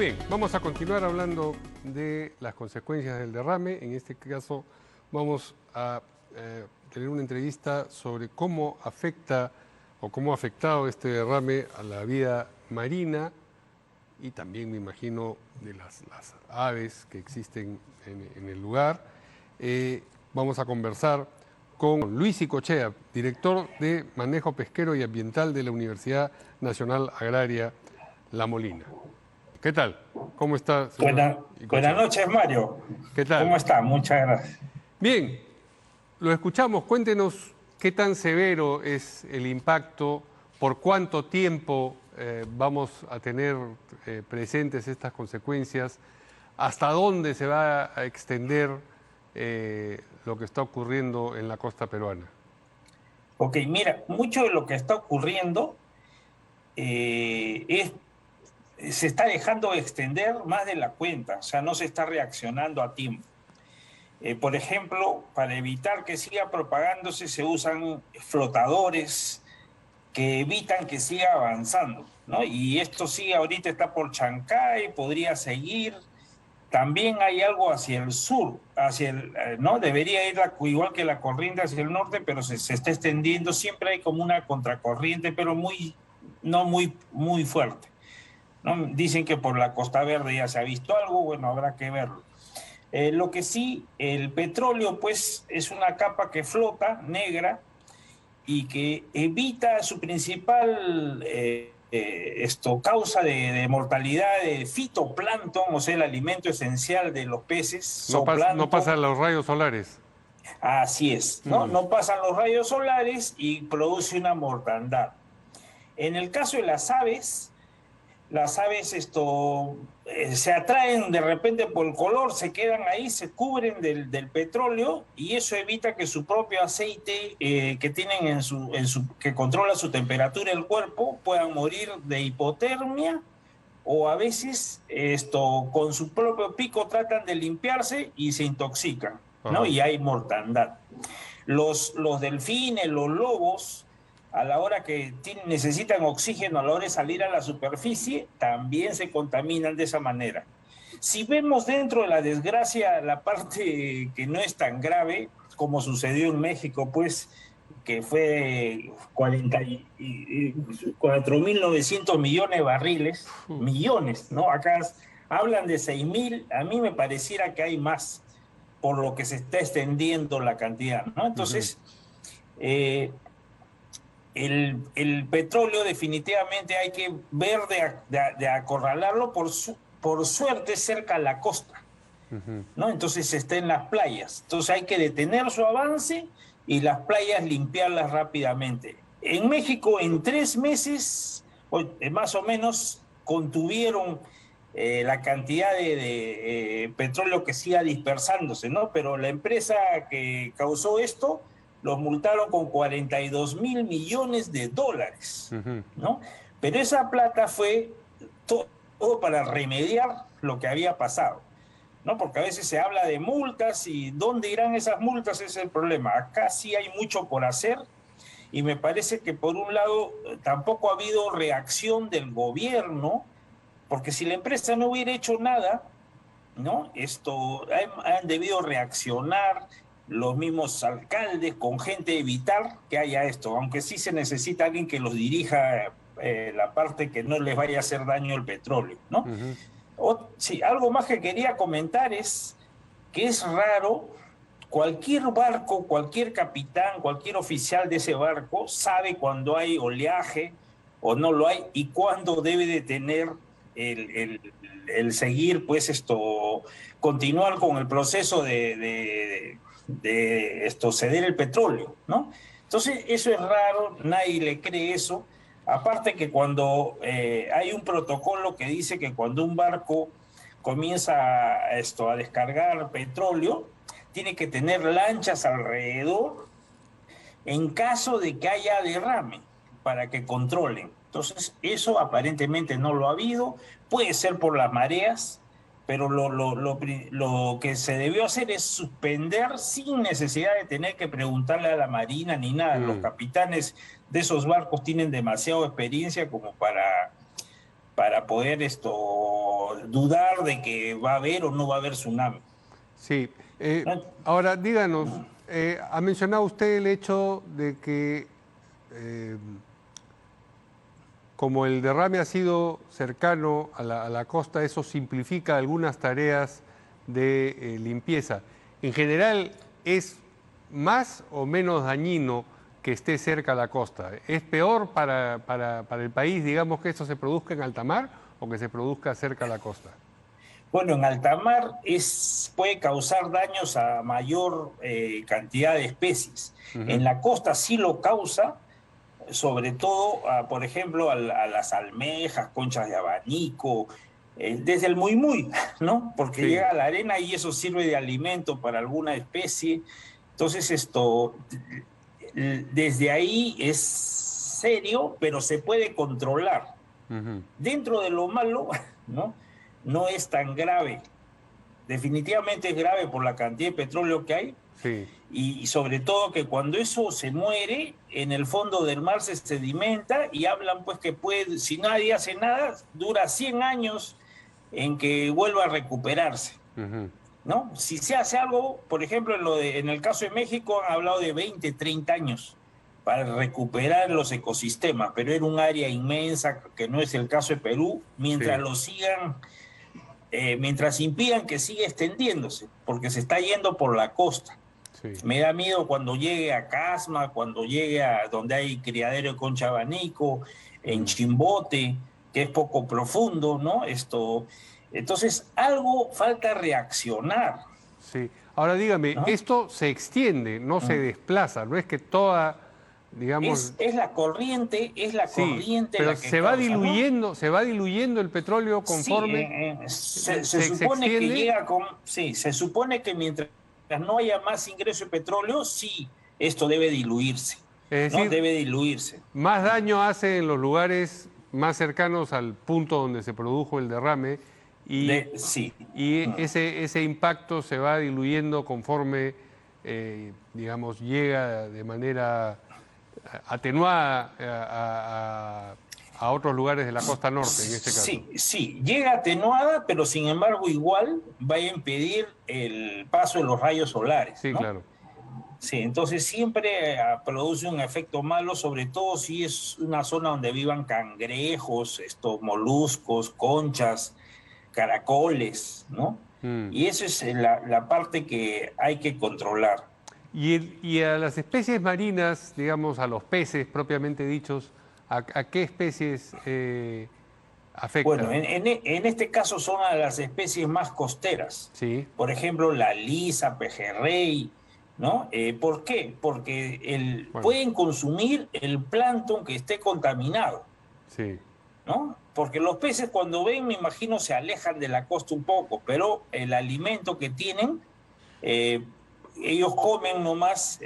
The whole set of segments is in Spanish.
bien, vamos a continuar hablando de las consecuencias del derrame. En este caso vamos a tener una entrevista sobre cómo afecta o cómo ha afectado este derrame a la vida marina y también, me imagino, de las aves que existen en el lugar. Vamos a conversar con Luis Icochea, director de Manejo Pesquero y Ambiental de la Universidad Nacional Agraria La Molina. ¿Qué tal? ¿Cómo está, señor Buenas Icochea? noches, Mario. ¿Qué tal? ¿Cómo está? Muchas gracias. Bien, lo escuchamos. Cuéntenos qué tan severo es el impacto, por cuánto tiempo vamos a tener presentes estas consecuencias, hasta dónde se va a extender lo que está ocurriendo en la costa peruana. Ok, mira, mucho de lo que está ocurriendo se está dejando extender más de la cuenta, o sea, no se está reaccionando a tiempo. Por ejemplo, para evitar que siga propagándose, se usan flotadores que evitan que siga avanzando, ¿no? Y esto sí, ahorita está por Chancay, podría seguir. También hay algo hacia el sur, ¿no? Debería ir igual que la corriente hacia el norte, pero se está extendiendo. Siempre hay como una contracorriente, pero no muy fuerte, ¿no? Dicen que por la Costa Verde ya se ha visto algo, bueno, habrá que verlo. Lo que sí, el petróleo, pues, es una capa que flota, negra, y que evita su principal causa de mortalidad de fitoplancton, o sea, el alimento esencial de los peces, No zooplancton. pasan los rayos solares. Así es, ¿no? No pasan los rayos solares y produce una mortandad. En el caso de las aves se atraen de repente por el color, se quedan ahí, se cubren del petróleo y eso evita que su propio aceite que tienen que controla su temperatura el cuerpo puedan morir de hipotermia, o a veces con su propio pico tratan de limpiarse y se intoxican, ¿no? Ajá. Y hay mortandad. Los delfines, los lobos, a la hora que necesitan oxígeno, a la hora de salir a la superficie, también se contaminan de esa manera. Si vemos dentro de la desgracia la parte que no es tan grave, como sucedió en México, pues, que fue 4.900 millones de barriles, millones, ¿no? Acá hablan de 6.000, a mí me pareciera que hay más, por lo que se está extendiendo la cantidad, ¿no? Entonces, el petróleo definitivamente hay que ver de acorralarlo por suerte cerca a la costa, ¿no? Entonces está en las playas. Entonces hay que detener su avance y las playas limpiarlas rápidamente. En México, en 3 meses, más o menos, contuvieron la cantidad de petróleo que siga dispersándose, ¿no? Pero la empresa que causó esto los multaron con 42.000 millones de dólares, ¿no? Pero esa plata fue todo para remediar lo que había pasado, ¿no? Porque a veces se habla de multas y ¿dónde irán esas multas? Ese es el problema. Acá sí hay mucho por hacer y me parece que por un lado tampoco ha habido reacción del gobierno, porque si la empresa no hubiera hecho nada, ¿no? Han debido reaccionar los mismos alcaldes con gente, evitar que haya esto, aunque sí se necesita alguien que los dirija la parte que no les vaya a hacer daño el petróleo, ¿no? Sí, algo más que quería comentar es que es raro, cualquier barco, cualquier capitán, cualquier oficial de ese barco sabe cuando hay oleaje o no lo hay y cuándo debe de tener el seguir, pues continuar con el proceso de ceder el petróleo, ¿no? Entonces, eso es raro, nadie le cree eso. Aparte que cuando hay un protocolo que dice que cuando un barco comienza a descargar petróleo, tiene que tener lanchas alrededor en caso de que haya derrame para que controlen. Entonces, eso aparentemente no lo ha habido, puede ser por las mareas, pero lo que se debió hacer es suspender sin necesidad de tener que preguntarle a la Marina ni nada. Los capitanes de esos barcos tienen demasiada experiencia como para poder dudar de que va a haber o no va a haber tsunami. Sí. ¿No? Ahora, díganos, ha mencionado usted el hecho de que como el derrame ha sido cercano a la costa, eso simplifica algunas tareas de limpieza. En general, ¿es más o menos dañino que esté cerca a la costa? ¿Es peor para el país, digamos, que esto se produzca en alta mar o que se produzca cerca a la costa? Bueno, en alta mar puede causar daños a mayor cantidad de especies. En la costa sí lo causa, sobre todo, por ejemplo, a las almejas, conchas de abanico, desde el muy muy, ¿no? Porque Sí. llega a la arena y eso sirve de alimento para alguna especie. Entonces, desde ahí es serio, pero se puede controlar. Dentro de lo malo, ¿no? No es tan grave. Definitivamente es grave por la cantidad de petróleo que hay, Sí. y sobre todo que cuando eso se muere, en el fondo del mar se sedimenta y hablan pues que puede, si nadie hace nada, dura 100 años en que vuelva a recuperarse, ¿no? Si se hace algo, por ejemplo, en el caso de México han hablado de 20, 30 años para recuperar los ecosistemas, pero era un área inmensa que no es el caso de Perú, mientras Sí. lo sigan, mientras impidan que siga extendiéndose, porque se está yendo por la costa. Sí. Me da miedo cuando llegue a Casma, cuando llegue a donde hay criadero de concha de abanico, en Chimbote, que es poco profundo, ¿no? Entonces, algo falta reaccionar, Sí. Ahora dígame, ¿no? esto se extiende, no se desplaza, no es que toda, digamos, Es la corriente, sí, pero la que causa, ¿no? se va diluyendo el petróleo Sí, conforme se se supone que extiende, llega con, sí, se supone que mientras no haya más ingreso de petróleo, sí, esto debe diluirse, es ¿no? decir, Debe diluirse. más daño hace en los lugares más cercanos al punto donde se produjo el derrame y, Sí. y ese impacto se va diluyendo conforme, digamos, llega de manera atenuada a otros lugares de la costa norte, en este caso. Sí, sí, llega atenuada, pero sin embargo igual va a impedir el paso de los rayos solares, Sí, ¿no? claro. Sí, entonces siempre produce un efecto malo, sobre todo si es una zona donde vivan cangrejos, moluscos, conchas, caracoles, ¿no? Mm. Y eso es la parte que hay que controlar. Y a las especies marinas, digamos, a los peces propiamente dichos, ¿a qué especies Bueno, afecta? en este caso son a las especies más costeras. Sí, Por ejemplo, la lisa, pejerrey, ¿no? ¿Por qué? Porque bueno, pueden consumir el plancton que esté contaminado, sí, ¿no? Porque los peces cuando ven, me imagino, se alejan de la costa un poco, pero el alimento que tienen, eh, ellos comen nomás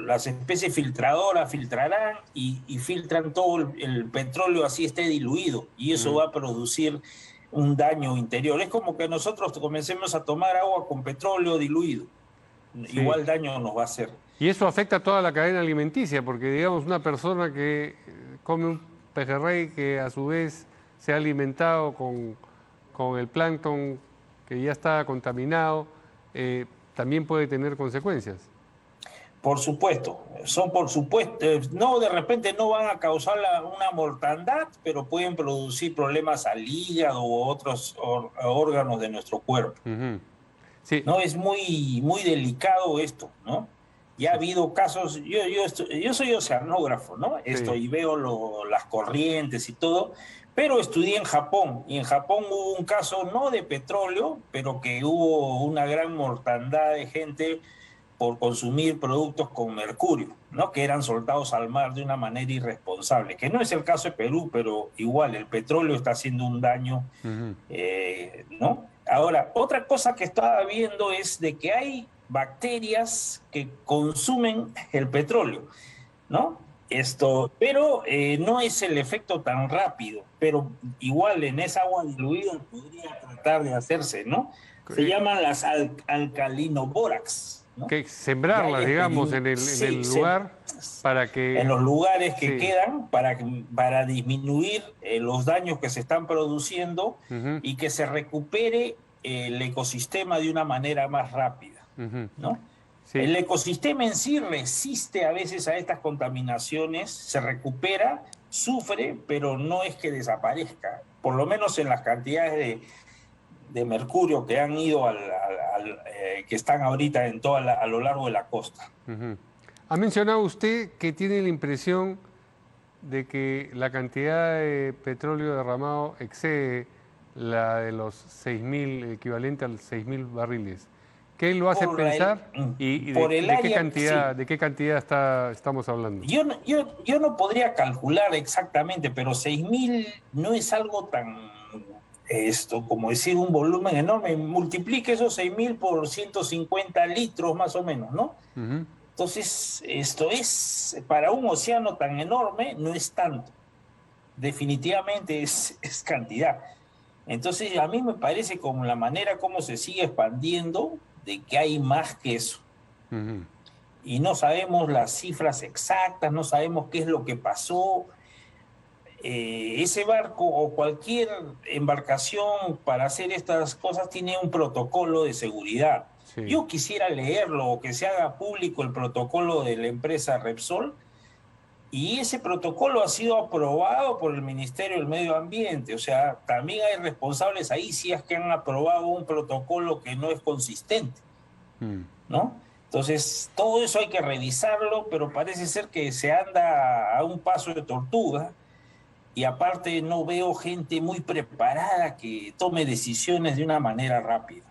las especies filtradoras filtrarán y filtran todo el petróleo así esté diluido y eso va a producir un daño interior. Es como que nosotros comencemos a tomar agua con petróleo diluido. sí. Igual daño nos va a hacer. Y eso afecta a toda la cadena alimenticia, porque digamos una persona que come un pejerrey que a su vez se ha alimentado con el plancton que ya está contaminado, también puede tener consecuencias. Por supuesto, son por supuesto, no de repente no van a causar una mortandad, pero pueden producir problemas al hígado u otros órganos de nuestro cuerpo. Sí, ¿No? Es muy, muy delicado esto, ¿no? Ya ha sí, habido casos, yo soy oceanógrafo, ¿no? sí, Y veo las corrientes y todo, pero estudié en Japón, y en Japón hubo un caso no de petróleo, pero que hubo una gran mortandad de gente por consumir productos con mercurio, ¿no? Que eran soltados al mar de una manera irresponsable, que no es el caso de Perú, pero igual el petróleo está haciendo un daño, ¿no? Ahora, otra cosa que estaba viendo es de que hay bacterias que consumen el petróleo, ¿no? Pero no es el efecto tan rápido, pero igual en esa agua diluida podría tratar de hacerse, ¿no? Se eh, llaman las alcalinobórax. ¿no? Que sembrarlas, digamos, en el lugar para que... En los lugares que sí. quedan para disminuir los daños que se están produciendo y que se recupere el ecosistema de una manera más rápida, ¿no? Sí. El ecosistema en sí resiste a veces a estas contaminaciones, se recupera, sufre, pero no es que desaparezca, por lo menos en las cantidades de mercurio que han ido que están ahorita en a lo largo de la costa. Ha mencionado usted que tiene la impresión de que la cantidad de petróleo derramado excede la de los 6.000, equivalente a los 6.000 barriles. ¿Qué lo hace pensar y de qué cantidad estamos hablando? Yo no podría calcular exactamente, pero 6.000 no es algo tan, como decir, un volumen enorme. Multiplique esos 6.000 por 150 litros más o menos, ¿no? Entonces, esto es, para un océano tan enorme, no es tanto. Definitivamente es cantidad. Entonces, a mí me parece como la manera como se sigue expandiendo, de que hay más que eso. Y no sabemos las cifras exactas, no sabemos qué es lo que pasó. Ese barco o cualquier embarcación para hacer estas cosas tiene un protocolo de seguridad. Sí. Yo quisiera leerlo o que se haga público el protocolo de la empresa Repsol, y ese protocolo ha sido aprobado por el Ministerio del Medio Ambiente. O sea, también hay responsables ahí si es que han aprobado un protocolo que no es consistente, ¿no? Entonces, todo eso hay que revisarlo, pero parece ser que se anda a un paso de tortuga, y aparte no veo gente muy preparada que tome decisiones de una manera rápida.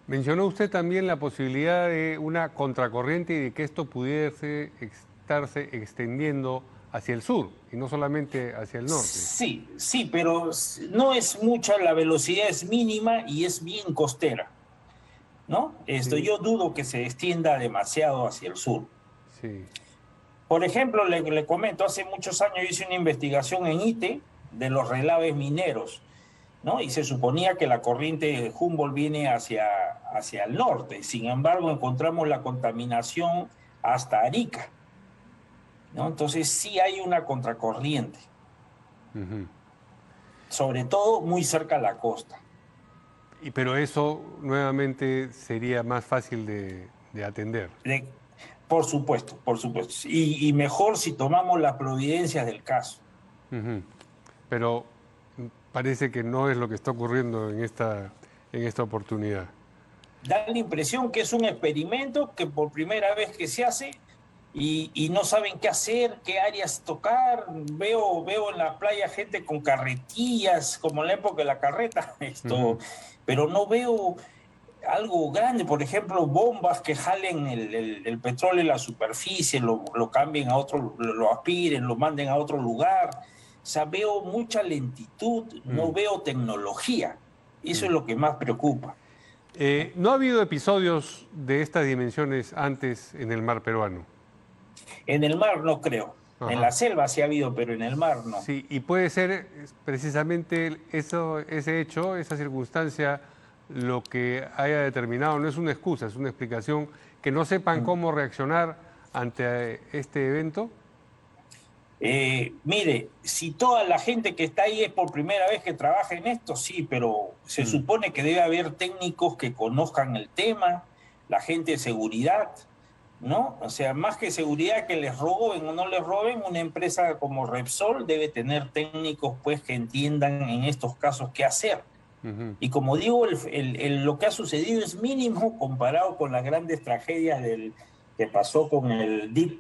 Mencionó usted también la posibilidad de una contracorriente y de que esto pudiese estarse extendiendo hacia el sur y no solamente hacia el norte. Sí, pero no es mucha, la velocidad es mínima y es bien costera, ¿no? Yo dudo que se extienda demasiado hacia el sur. Sí. Por ejemplo, le comento, hace muchos años hice una investigación en ITE de los relaves mineros, ¿no? Y se suponía que la corriente Humboldt viene hacia el norte. Sin embargo, encontramos la contaminación hasta Arica, ¿no? Entonces sí hay una contracorriente. Sobre todo muy cerca a la costa. Pero eso nuevamente sería más fácil de atender. Por supuesto, por supuesto. Y mejor si tomamos las providencias del caso. Pero parece que no es lo que está ocurriendo en esta oportunidad. Da la impresión que es un experimento que por primera vez que se hace y no saben qué hacer, qué áreas tocar. Veo en la playa gente con carretillas, como en la época de la carreta, pero no veo algo grande, por ejemplo, bombas que jalen el petróleo en la superficie, lo cambien a otro, lo aspiren, lo manden a otro lugar. O sea, veo mucha lentitud, no veo tecnología. Eso es lo que más preocupa. ¿No ha habido episodios de estas dimensiones antes en el mar peruano? En el mar no creo. En la selva sí ha habido, pero en el mar no. Sí, y puede ser precisamente ese hecho, esa circunstancia, lo que haya determinado, no es una excusa, es una explicación, que no sepan cómo reaccionar ante este evento. Mire, si toda la gente que está ahí es por primera vez que trabaja en esto, sí, pero se supone que debe haber técnicos que conozcan el tema, la gente de seguridad, ¿no? O sea, más que seguridad, que les roben o no les roben, una empresa como Repsol debe tener técnicos pues que entiendan en estos casos qué hacer. Y como digo, lo que ha sucedido es mínimo comparado con las grandes tragedias que pasó con el Deep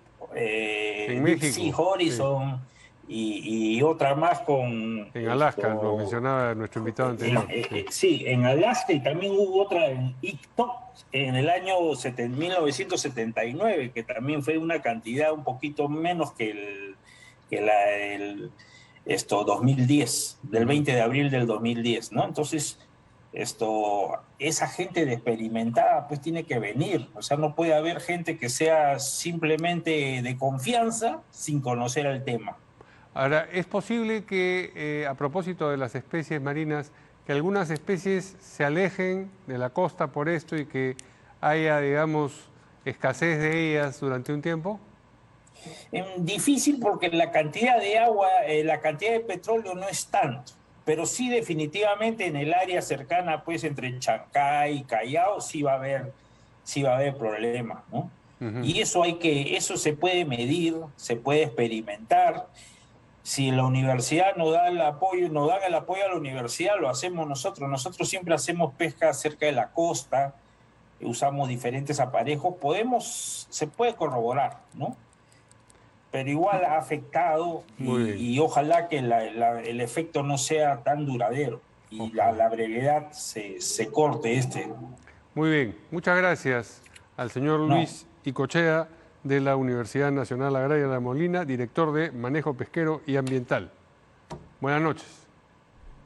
Sea Horizon, y otra más con... En Alaska, lo mencionaba nuestro invitado anterior. Sí, en Alaska, y también hubo otra en Icto, en el año 1979, que también fue una cantidad un poquito menos que el 2010, del 20 de abril del 2010, ¿no? Entonces, esa gente de experimentada pues tiene que venir. O sea, no puede haber gente que sea simplemente de confianza sin conocer el tema. Ahora, ¿es posible que, a propósito de las especies marinas, que algunas especies se alejen de la costa por esto y que haya, digamos, escasez de ellas durante un tiempo? Difícil porque la cantidad de agua, la cantidad de petróleo no es tanto, pero sí definitivamente en el área cercana, pues entre Chancay y Callao, sí va a haber problemas, ¿no? Y eso se puede medir, se puede experimentar. Si la universidad nos da el apoyo, nos dan el apoyo a la universidad, lo hacemos nosotros. Nosotros siempre hacemos pesca cerca de la costa, usamos diferentes aparejos, se puede corroborar, ¿no? Pero igual ha afectado Muy bien. y ojalá que el efecto no sea tan duradero y Ojalá. la brevedad se corte Muy bien. Muchas gracias al señor No, Luis Icochea de la Universidad Nacional Agraria de La Molina, director de Manejo Pesquero y Ambiental. Buenas noches.